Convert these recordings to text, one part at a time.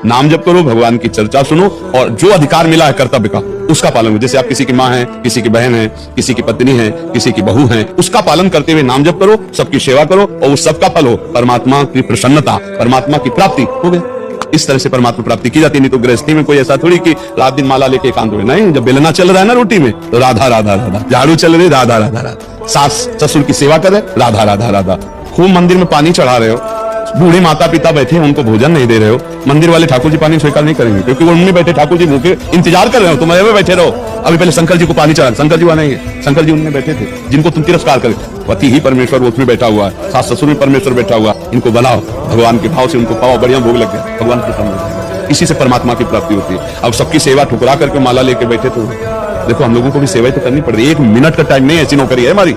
नाम जप करो, भगवान की चर्चा सुनो, और जो अधिकार मिला है कर्तव्य का उसका पालन करो। जैसे आप किसी की माँ है, किसी की बहन है, किसी की पत्नी है, किसी की बहू है, उसका पालन करते हुए नाम जप करो, सबकी सेवा करो, और उस सबका फल हो परमात्मा की प्रसन्नता, परमात्मा की प्राप्ति हो गई। इस तरह से परमात्मा प्राप्ति की जाती है। नहीं तो गृहस्थी में कोई ऐसा थोड़ी कि रात दिन माला लेके एकांत हुए, नहीं, जब बेलना चल रहा है ना रोटी में तो राधा राधा राधा, झाड़ू चल रही राधा राधा राधा, सास ससुर की सेवा करे राधा राधा राधा, खूब मंदिर में पानी चढ़ा रहे हो, बूढ़े माता पिता बैठे हैं उनको भोजन नहीं दे रहे हो, मंदिर वाले ठाकुर जी पानी स्वीकार नहीं करेंगे क्योंकि वो उनमें बैठे ठाकुर जी मुंह के इंतजार कर रहे हो, तुम में बैठे रहो। अभी पहले शंकर जी को पानी चढ़ा, शंकर जी वहां नहीं है, शंकर जी उनमें बैठे थे जिनको तुम तिरस्कार करे। पति ही परमेश्वर उसमें बैठा हुआ है, सास ससुर में परमेश्वर बैठा हुआ, इनको बनाओ भगवान के भाव से, उनको पाओ, बढ़िया भोग लग गया, भगवान प्रसन्न। इसी से परमात्मा की प्राप्ति होती है। अब सबकी सेवा ठुकरा करके माला लेके बैठे तो देखो हम लोगों को भी सेवा तो करनी पड़ रही है। 1 मिनट का टाइम नहीं, ऐसी नौकरी है हमारी।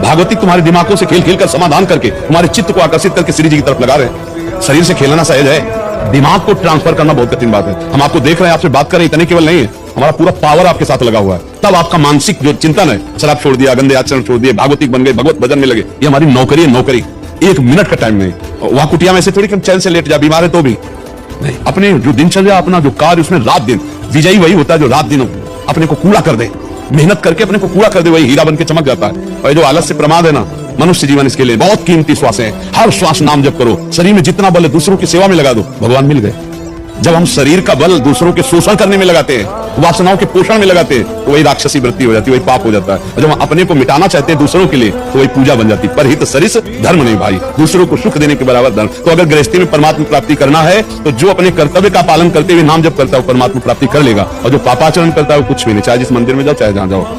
भागवती तुम्हारे दिमागों से खेल खेल कर समाधान करके तुम्हारे चित्त को आकर्षित करके श्री जी की तरफ लगा रहे हैं। शरीर से खेलना सहज है, दिमाग को ट्रांसफर करना बहुत कठिन बात है। हम आपको देख रहे हैं, आपसे बात कर रहे हैं, इतने केवल नहीं है, हमारा पूरा पावर आपके साथ लगा हुआ है। तब आपका मानसिक जो चिंतन है, शराब छोड़ दिया, गंदे आचरण छोड़ दिए, भागवतिक बन गए, भगवत भजन में लगे, ये हमारी नौकरी है, नौकरी। 1 मिनट का टाइम नहीं। वहां कुटिया में से थोड़ी चैन से लेट जा, बीमार है तो भी नहीं। अपने जो दिनचर्या, अपना जो कार्य, उसमें रात दिन, विजयी वही होता है जो रात दिन अपने को कूड़ा कर दे, मेहनत करके अपने को कूड़ा कर दे, वही हीरा बन के चमक जाता है। और जो आलस से प्रमाद है ना, मनुष्य जीवन इसके लिए बहुत कीमती श्वास है। हर श्वास नाम जप करो, शरीर में जितना बल है दूसरों की सेवा में लगा दो, भगवान मिल गए। जब हम शरीर का बल दूसरों के शोषण करने में लगाते हैं, वासनाओं के पोषण में लगाते हैं, तो वही राक्षसी वृत्ति हो जाती है, वही पाप हो जाता है। और जब हम अपने को मिटाना चाहते हैं दूसरों के लिए, तो वही पूजा बन जाती है। परहित सरिस धर्म नहीं भाई, दूसरों को सुख देने के बराबर धर्म। तो अगर गृहस्थी में परमात्मा प्राप्ति करना है तो जो अपने कर्तव्य का पालन करते हुए नाम जप करता है वो परमात्मा प्राप्ति कर लेगा, और जो पापाचरण करता है वो कुछ भी नहीं, चाहे जिस मंदिर में जाओ चाहे जहां जाओ।